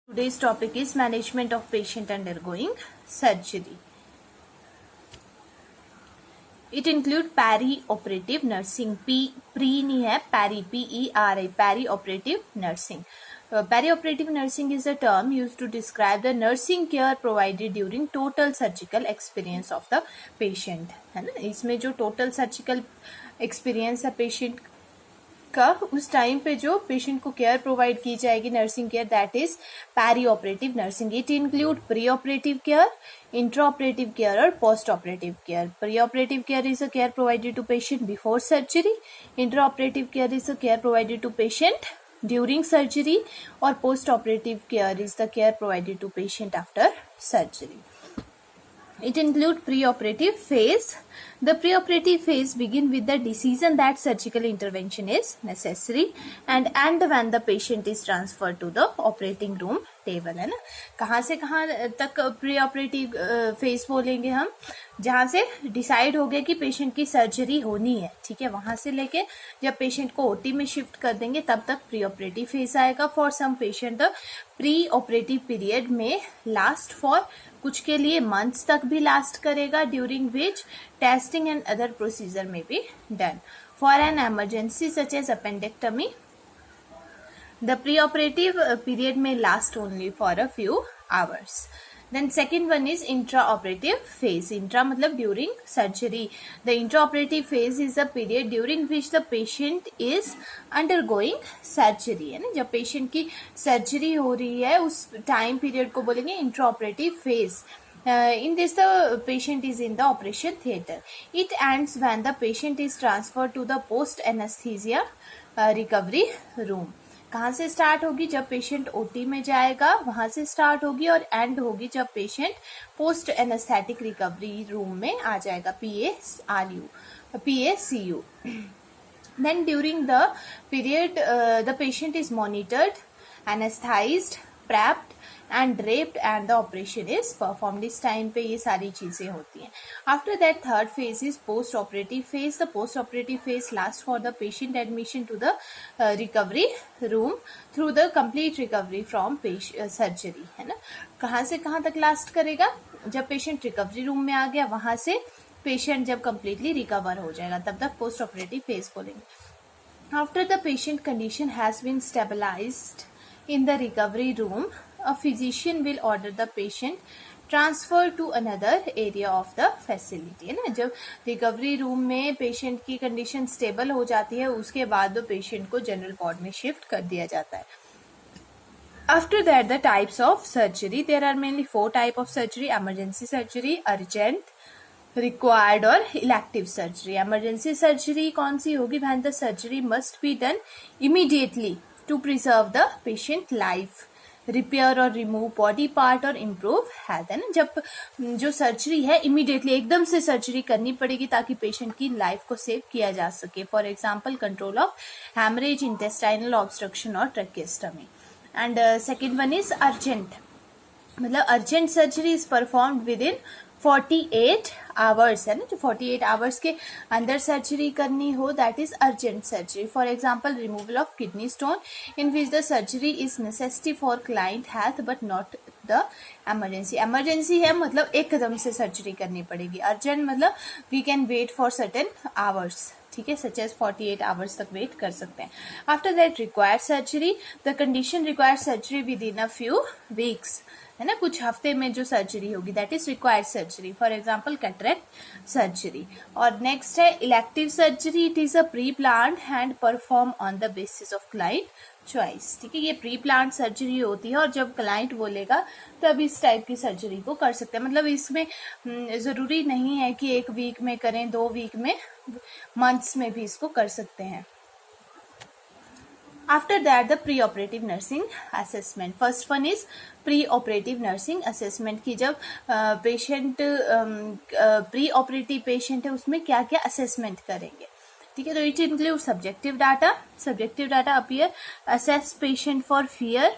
Today's topic is management of patient undergoing surgery. It includes peri-operative nursing. Pre नहीं है, PERI, peri-operative nursing. Peri-operative nursing is a term used to describe the nursing care provided during total surgical experience of the patient. है ना, इसमें जो total surgical experience है patient का, उस time पे जो पेशेंट को केयर प्रोवाइड की जाएगी, nursing care, that is perioperative nursing. It include preoperative care, intraoperative care और postoperative care. Preoperative care is a care provided to patient before surgery. Intraoperative care is a care provided to patient during surgery. और postoperative care is the care provided to patient after surgery. It includes preoperative phase. The preoperative phase begin with the decision that surgical intervention is necessary and when the patient is transferred to the operating room table. है ना, कहाँ से कहाँ तक preoperative phase बोलेंगे हम? जहाँ से डिसाइड हो गया कि पेशेंट की सर्जरी होनी है, ठीक है, वहां से लेके जब पेशेंट को ओटी में शिफ्ट कर देंगे तब तक प्री ऑपरेटिव फेज आएगा. For some patient the preoperative period में लास्ट फॉर, कुछ के लिए मंथ्स तक भी लास्ट करेगा, during which testing and other procedure में be done. For an emergency such as appendectomy, the preoperative period में last only for a few hours. Then second one is intraoperative phase. Intra मतलब during surgery. The intraoperative phase is the period during which the patient is undergoing surgery. है ना, जब patient की surgery हो रही है उस time period को बोलेंगे intraoperative phase. In this the patient is in the operation theatre. It ends when the patient is transferred to the post anesthesia recovery room. कहाँ से स्टार्ट होगी? जब पेशेंट ओटी में जाएगा वहां से स्टार्ट होगी और एंड होगी जब patient post anaesthetic recovery room में आ जाएगा, PACU. Then during the period the patient is monitored, anesthetized, prepped and draped and the operation is performed. इस टाइम पे ये सारी चीजें होती हैं. After that third phase is post operative phase. The post operative phase lasts for the patient admission to the recovery room through the complete recovery from surgery. है ना, कहाँ से कहाँ तक लास्ट करेगा? जब पेशेंट रिकवरी रूम में आ गया वहां से पेशेंट जब कम्प्लीटली रिकवर हो जाएगा तब तक पोस्ट ऑपरेटिव फेज बोलेंगे. After the patient condition has been stabilized in the recovery room, a physician will order the patient transfer to another area of the facility. है ना, जब रिकवरी रूम में patient की कंडीशन स्टेबल हो जाती है उसके बाद वो पेशेंट को जनरल वार्ड में शिफ्ट कर दिया जाता है. After that the types of surgery, there are mainly 4 type of surgery: emergency surgery, urgent, required और इलेक्टिव सर्जरी. इमरजेंसी सर्जरी कौन सी होगी? When the surgery must be done immediately to preserve the patient life, repair और remove body part और improve health. है ना, जब जो सर्जरी है इमीडिएटली एकदम से सर्जरी करनी पड़ेगी ताकि पेशेंट की लाइफ को सेव किया जा सके. For example control of haemorrhage, intestinal obstruction और tracheostomy. And second one is urgent, मतलब urgent surgery is performed within 48 hours. है ना, जो 48 आवर्स के अंदर सर्जरी करनी हो that is urgent surgery. For example removal of kidney stone in which the surgery is necessity for client health but not the emergency. Emergency है मतलब एकदम से सर्जरी करनी पड़ेगी. अर्जेंट मतलब we can wait for certain hours, ठीक है, such as 48 hours तक वेट कर सकते हैं. After that required surgery, the condition required surgery within a few weeks. है ना, कुछ हफ्ते में जो सर्जरी होगी that is required surgery. For example cataract surgery. और नेक्स्ट है elective surgery. It is a pre planned and perform on the basis of client choice. ठीक है, ये प्री प्लान्ड सर्जरी होती है और जब क्लाइंट बोलेगा तब इस टाइप की सर्जरी को कर सकते हैं. मतलब इसमें जरूरी नहीं है कि 1 वीक में करें, 2 वीक में, मंथ्स में भी इसको कर सकते हैं. After that the pre-operative nursing assessment. First one is pre-operative nursing assessment की जब पेशेंट pre-operative पेशेंट है उसमें क्या क्या असेसमेंट करेंगे. ठीक है, तो it include subjective data. Subjective data appear assess patient for fear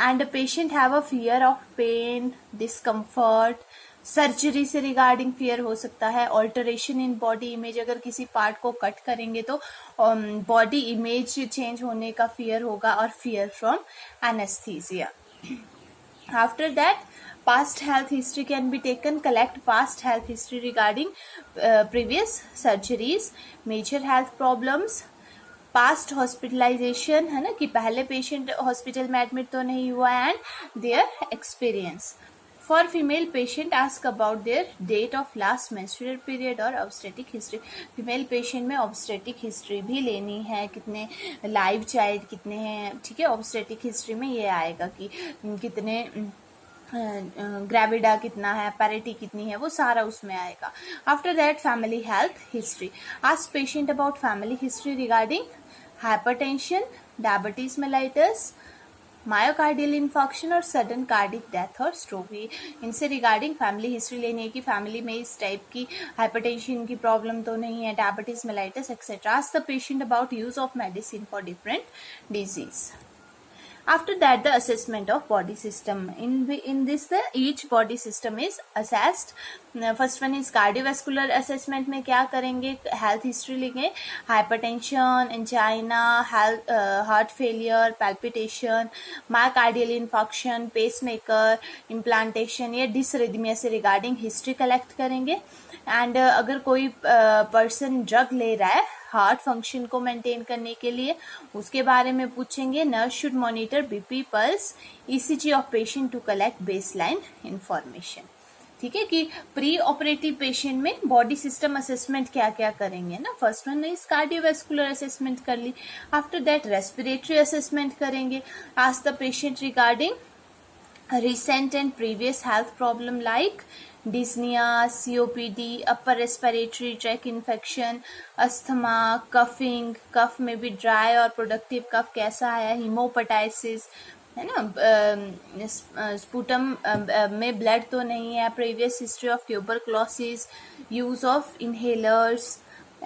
and patient have a fear of pain, discomfort, surgery से रिगार्डिंग फियर हो सकता है. ऑल्टरेशन इन बॉडी इमेज, अगर किसी पार्ट को कट करेंगे तो बॉडी इमेज चेंज होने का फियर होगा. और fear from anaesthesia. After that, past health history can be taken. Collect past health history regarding previous surgeries, major health problems, past hospitalization, है ना, कि पहले पेशेंट हॉस्पिटल में एडमिट तो नहीं हुआ, and their experience. For female patient ask about their date of last menstrual period और obstetric history. Female patient में ऑब्स्टेटिक हिस्ट्री भी लेनी है, कितने लाइव चाइल्ड कितने हैं, ठीक है. ऑब्स्टेटिक हिस्ट्री में ये आएगा कि कितने ग्रेविडा कितना है, पैरिटी कितनी है, वो सारा उसमें आएगा. After that family health history. Ask patient about family history regarding hypertension, diabetes mellitus, myocardial infarction और सडन कार्डिक डेथ और स्ट्रोक. इनसे रिगार्डिंग फैमिली हिस्ट्री लेनी है कि फैमिली में इस टाइप की हाइपरटेंशन की प्रॉब्लम तो नहीं है, diabetes mellitus etcetera. Ask the patient about use of medicine for different disease. After that, the assessment of body system. In this, each body system is assessed. First one is cardiovascular assessment. में क्या करेंगे, health history लेंगे, hypertension, angina, heart failure, palpitation, myocardial infarction, pacemaker, implantation, ये dysrhythmia से regarding history collect करेंगे. And अगर कोई person drug ले रहा है हार्ट फंक्शन को मेंटेन करने के लिए, उसके बारे में पूछेंगे. Nurse should monitor BP, pulse, ECG of patient to collect baseline information. ठीक है, कि प्री ऑपरेटिव पेशेंट में बॉडी सिस्टम असेसमेंट क्या क्या करेंगे ना. First one is cardiovascular assessment कर ली. आफ्टर दैट रेस्पिरेटरी असेसमेंट करेंगे. Ask the patient regarding recent and previous health problem like dyspnea, COPD, upper respiratory tract infection, asthma, coughing, cough में भी dry और productive cough कैसा आया, hemopoiesis, है ना, स्पूटम में ब्लड तो नहीं है, previous history of tuberculosis, use of inhalers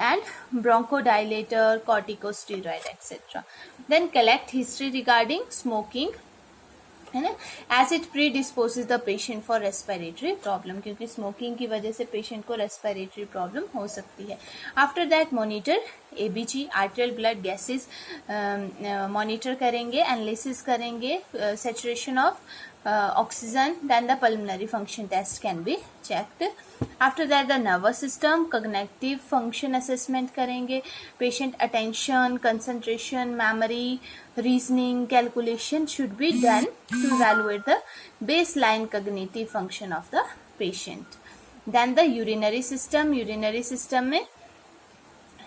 and bronchodilator, corticosteroid etc. Then collect history regarding smoking, है ना, as it predisposes the patient for respiratory problem, क्योंकि स्मोकिंग की वजह से पेशेंट को रेस्पिरेटरी प्रॉब्लम हो सकती है. After that monitor ABG, arterial blood gases monitor करेंगे, एनालिसिस करेंगे, saturation of oxygen. Then the pulmonary function test can be checked. After that the nervous system cognitive function assessment करेंगे. Patient attention, concentration, memory, reasoning, calculation should be done to evaluate the baseline cognitive function of the patient. Then the urinary system में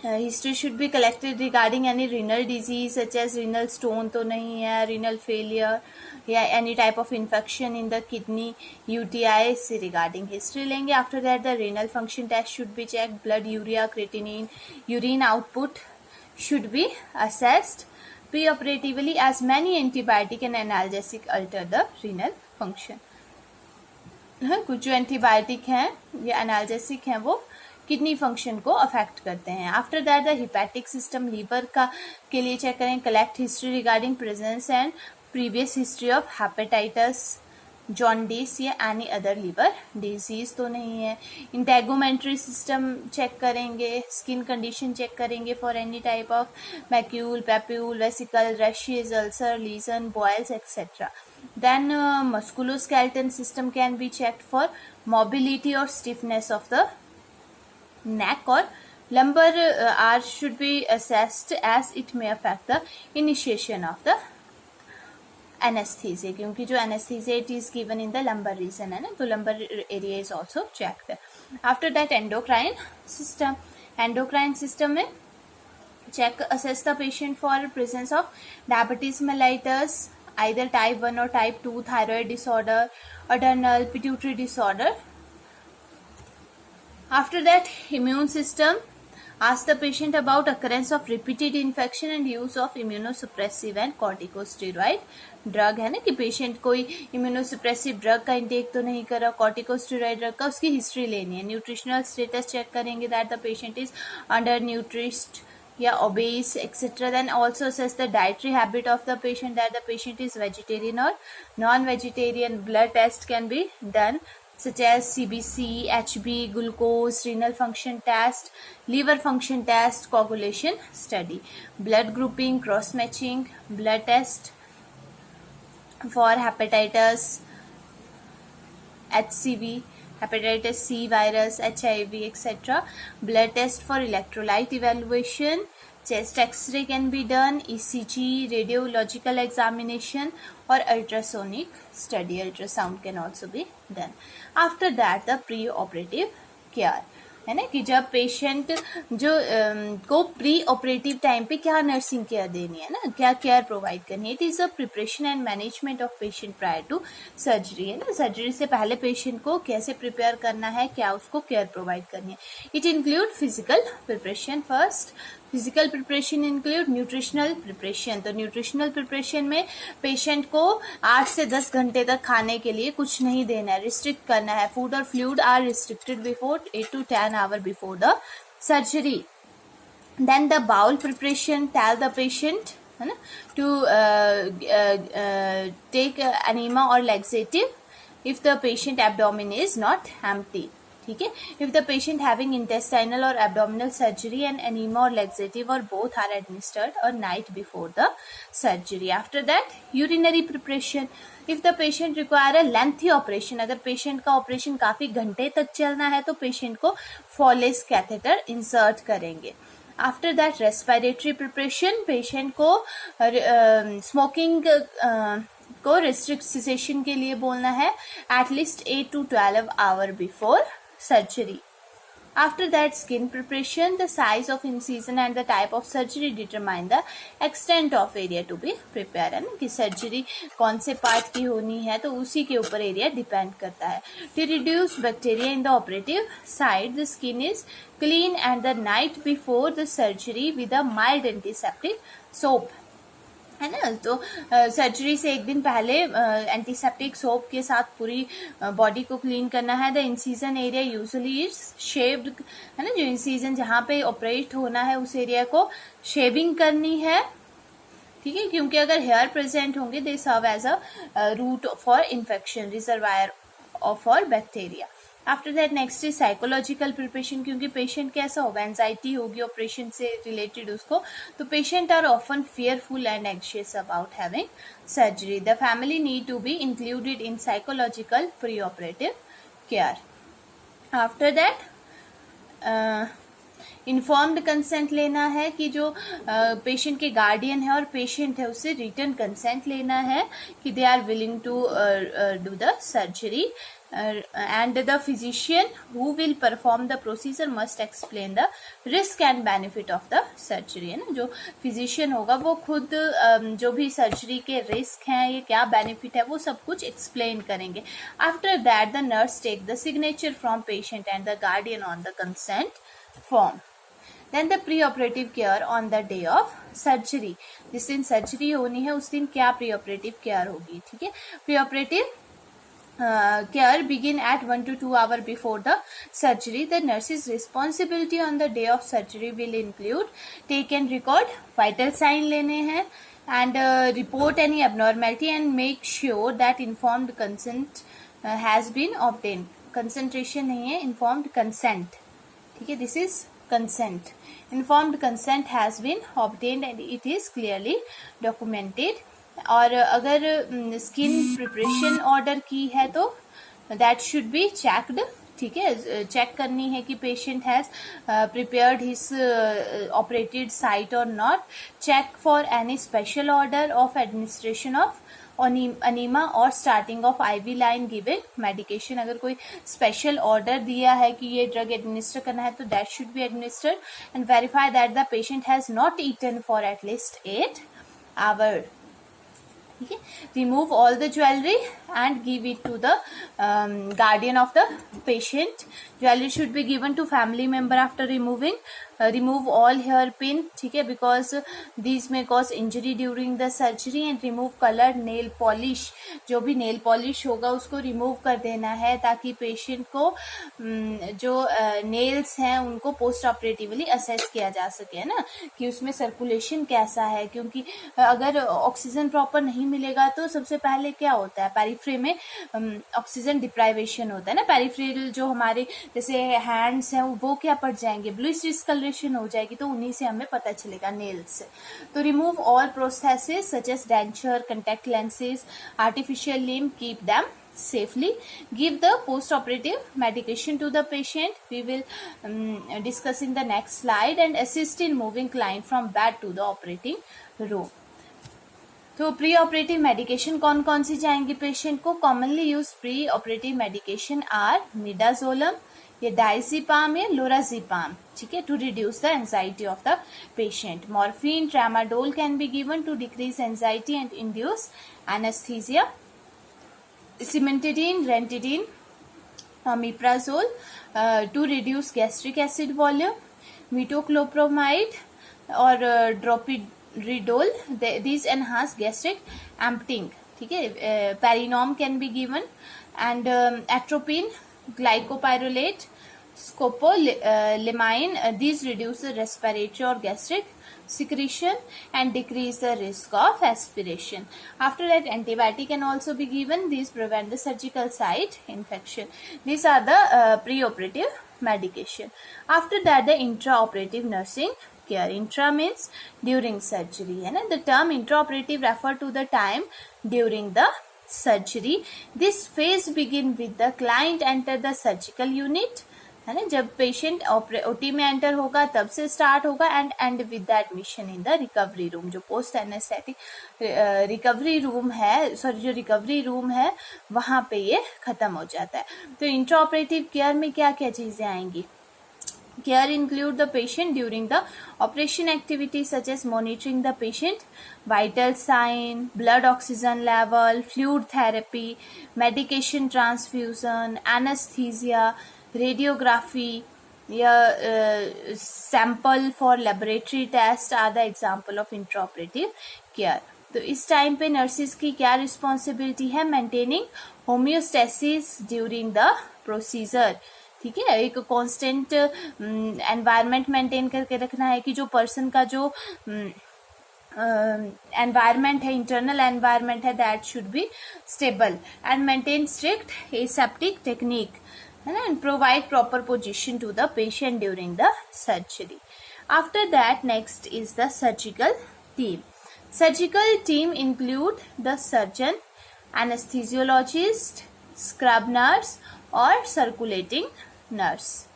history should be collected regarding any renal disease such as renal stone तो नहीं है, renal failure या any type of infection in the kidney, UTI से regarding history लेंगे. After that the renal function test should be checked, blood urea, creatinine, urine output should be assessed. Preoperatively as many antibiotic and analgesic alter the renal function. कुछ जो antibiotic हैं या analgesic हैं वो kidney function को affect करते हैं. After that the hepatic system, liver का के लिए चेक करें. Collect history regarding presence and previous history of hepatitis, jaundice या एनी अदर लीवर डिजीज तो नहीं है. इंटेगोमेंट्री सिस्टम चेक करेंगे. स्किन कंडीशन चेक करेंगे for any type of macule, papule, vesicle, rashes, ulcer, lesion, boils etcetera. Then musculoskeletal system can be checked for mobility or stiffness of the neck, or lumbar arch should be assessed as it may affect the initiation of the anesthesia, क्योंकि जो anesthesia it is given in the lumbar region है ना, तो lumbar area is also checked. After that endocrine system में check assess the patient for presence of diabetes mellitus, either type 1 or type 2, thyroid disorder, adrenal, pituitary disorder. After that immune system, ask the patient about occurrence of repeated infection and use of immunosuppressive and corticosteroid drug, है ना, कि patient कोई इम्यूनोसुप्रेसिव drug का intake तो नहीं कर रहा, corticosteroid drug का, उसकी हिस्ट्री लेनी है. न्यूट्रिशनल स्टेटस चेक करेंगे, that the patient is under nourished या obese etc. Then also assess the dietary habit of the patient, that the patient is vegetarian or non-vegetarian. Blood test can be done such as CBC, HB, glucose, renal function test, liver function test, coagulation study. Blood grouping, cross matching, blood test, for hepatitis, HCV, hepatitis C virus, HIV, etc. Blood test for electrolyte evaluation. Chest X-ray can be done, ECG, radiological examination, or ultrasonic study. Ultrasound can also be done. After that, the pre-operative care. है ना, कि जब patient जो को pre operative time पे क्या nursing care देनी है ना, क्या केयर प्रोवाइड करनी है. It is a preparation and management of patient prior to surgery. है ना, सर्जरी से पहले पेशेंट को कैसे प्रिपेयर करना है, क्या उसको केयर प्रोवाइड करनी है. It include physical preparation. First physical preparation include nutritional preparation. तो न्यूट्रिशनल प्रिपरेशन में पेशेंट को 8 से 10 घंटे तक खाने के लिए कुछ नहीं देना है, रिस्ट्रिक्ट करना है. फूड और fluid are restricted before 8 to 10 hours before the surgery. Then the bowel preparation, tell the patient है ना to take enema or laxative if the patient abdomen is not empty. ठीक है. If the patient having intestinal or abdominal surgery and enema or laxative or both are administered a night before the surgery. After that, urinary preparation. If the patient require a lengthy operation, अगर patient का operation काफी घंटे तक चलना है तो patient को फॉलेस catheter insert करेंगे. After that respiratory preparation. Patient को स्मोकिंग को रिस्ट्रिक्ट सिसेशन के लिए बोलना है at least 8 to 12 hours before surgery. After that, skin preparation. The size of incision and the type of surgery determine the extent of area to be prepared. है ना, कि surgery कौन से पार्ट की होनी है तो उसी के ऊपर एरिया डिपेंड करता है. To reduce bacteria in the operative site, the skin is clean and the night before the surgery with a mild antiseptic soap. है ना, तो सर्जरी से एक दिन पहले एंटीसेप्टिक सोप के साथ पूरी बॉडी को क्लीन करना है. The incision area usually is shaved. है ना, जो इंसीजन जहाँ पे ऑपरेट होना है उस एरिया को शेविंग करनी है. ठीक है, क्योंकि अगर हेयर प्रेजेंट होंगे they serve as a route for infection, reservoir for bacteria. After that next is psychological preparation. क्योंकि पेशेंट कैसा होगा, एंजाइटी होगी ऑपरेशन से रिलेटेड उसको, तो patient are often fearful and anxious about having surgery. The family need to be included in psychological preoperative care. After that, informed consent लेना है कि जो पेशेंट के गार्डियन है और पेशेंट है उससे रिटर्न कंसेंट लेना है कि they are willing to do the surgery. And the physician who will perform the procedure must explain the risk and benefit of the surgery. है ना, जो physician होगा वो खुद जो भी सर्जरी के रिस्क हैं, ये क्या बेनिफिट है, वो सब कुछ एक्सप्लेन करेंगे. After that, the nurse take the signature from patient and the guardian on the consent form. Then the pre-operative care on the day of surgery. जिस दिन सर्जरी होनी है उस दिन क्या pre-operative care होगी. ठीक है, pre-operative care begin at 1 to 2 hours before the surgery. The nurse's responsibility on the day of surgery will include take and record vital sign लेने हैं and report any abnormality and make sure that informed consent has been obtained. Concentration नहीं है, informed consent. ठीक है, this is consent. Informed consent has been obtained and it is clearly documented. और अगर skin preparation order की है तो that should be checked. ठीक है, चेक करनी है कि patient has prepared his operated site और not. Check for any special order of administration of enema और starting of IV line given medication. अगर कोई स्पेशल ऑर्डर दिया है कि ये ड्रग एडमिनिस्टर करना है तो that should be administered. And verify that the patient has not eaten for at least 8 hours. ठीक है, remove all the jewellery and give it to the guardian of the patient. Jewellery should be given to family member after removing. Remove all hair pin. ठीक है, because this may cause injury during the surgery. And remove colour nail polish. जो भी nail polish होगा उसको remove कर देना है ताकि पेशेंट को जो नेल्स हैं उनको पोस्ट ऑपरेटिवली असेस किया जा सके. है ना, कि उसमें सर्कुलेशन कैसा है, क्योंकि अगर ऑक्सीजन प्रॉपर नहीं मिलेगा तो सबसे पहले क्या होता है, पेरिफ्री में ऑक्सीजन डिप्राइवेशन होता है ना. पेरिफ्रल जो हमारे जैसे हैंड्स हैं वो क्या पड़ जाएंगे, ब्लूइश डिस्कलरेशन ऑपरेशन हो जाएगी तो उन्हीं से हमें पता चलेगा, नेल्स से। तो remove all prosthesis such as denture, contact lenses, artificial limb, keep them safely, give the post-operative medication to the patient. We will discuss in the next slide, and assist in moving client from bed to the operating room. तो pre operative medication कौन कौन सी जाएंगी patient को? Commonly use pre operative medication are midazolam, ये diazepam या lorazepam, ठीक है, to reduce the anxiety of the patient. Morphine, tramadol can be given to decrease anxiety and induce anaesthesia. Cimetidine, ranitidine, omeprazole to reduce gastric acid volume, metoclopramide or droperidol, these enhance gastric emptying, ठीक है. Perinom can be given, and atropine, glycopyrrolate, scopolamine, these reduce the respiratory or gastric secretion and decrease the risk of aspiration. After that, antibiotic can also be given. These prevent the surgical site infection. These are the pre-operative medication. After that, the intraoperative nursing care. Intra means during surgery, and the term intraoperative refer to the time during the surgery. This phase begin with the client enter the surgical unit, है ना. जब patient OT में enter होगा तब से start होगा, and with the admission in the recovery room. जो post anaesthetic recovery room है, सॉरी जो रिकवरी रूम है वहां पे ये खत्म हो जाता है. तो इंट्राऑपरेटिव केयर में क्या क्या चीजें आएंगी? Care include the patient during the operation activities such as monitoring the patient vital sign, blood oxygen level, fluid therapy, medication transfusion, anesthesia, radiography, sample for laboratory test are the example of intraoperative care. तो इस time पे nurses की क्या responsibility है? Maintaining homeostasis during the procedure, ठीक है. एक constant environment maintain करके रखना है कि जो पर्सन का जो एनवायरनमेंट है, इंटरनल एनवायरनमेंट है, that should be stable, and maintain strict aseptic technique, है ना, and provide proper position to the patient during the surgery. After that next is the surgical team. Surgical team include the surgeon, anaesthesiologist, scrub nurse और circulating nurse.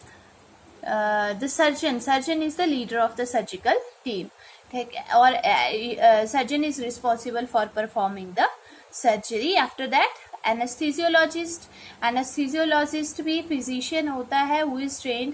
The surgeon is the leader of the surgical team, ठीक है, और surgeon is responsible for performing the surgery. After that, anesthesiologist भी physician होता है who is trained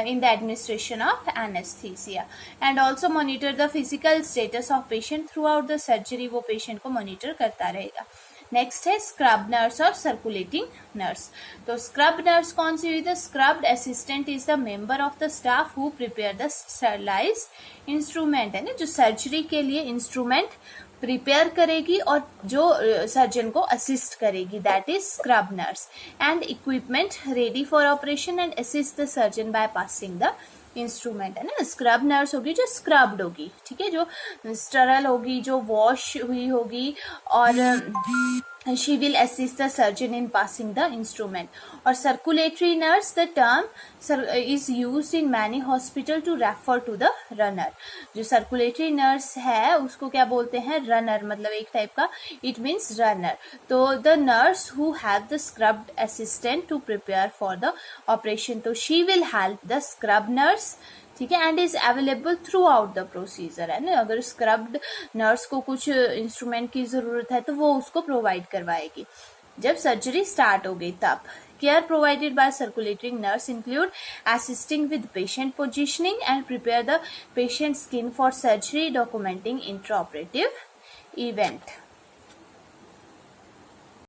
in the administration of anesthesia, and also monitor the physical status of patient throughout the surgery. वो patient को monitor करता रहेगा. Next है scrub nurse और circulating nurse. तो स्क्रब नर्स कौन सी हुई? The scrubbed assistant is the member of the staff who prepare the sterilized instrument, है ना, जो सर्जरी के लिए इंस्ट्रूमेंट प्रिपेयर करेगी और जो सर्जन को असिस्ट करेगी, that is scrub nurse. And equipment ready for operation and assist the surgeon by passing the instrument, है ना. स्क्रब नर्स होगी जो स्क्रब्ड होगी, ठीक है, जो स्टरल होगी, जो वॉश हुई होगी, और she will assist the surgeon in passing the instrument. और circulatory nurse, the term is used in many hospital to refer to the runner. जो circulatory nurse है उसको क्या बोलते हैं? runner, मतलब एक टाइप का, it means runner. तो the nurse who have the scrubbed assistant to prepare for the operation, तो she will help the scrub nurse, ठीक है, and is available through out the procedure, है ना. अगर स्क्रब्ड नर्स को कुछ इंस्ट्रूमेंट की जरूरत है तो वो उसको प्रोवाइड करवाएगी. जब सर्जरी स्टार्ट हो गई तब care provided by circulating nurse include assisting with patient positioning and prepare the patient skin for surgery, documenting intraoperative event.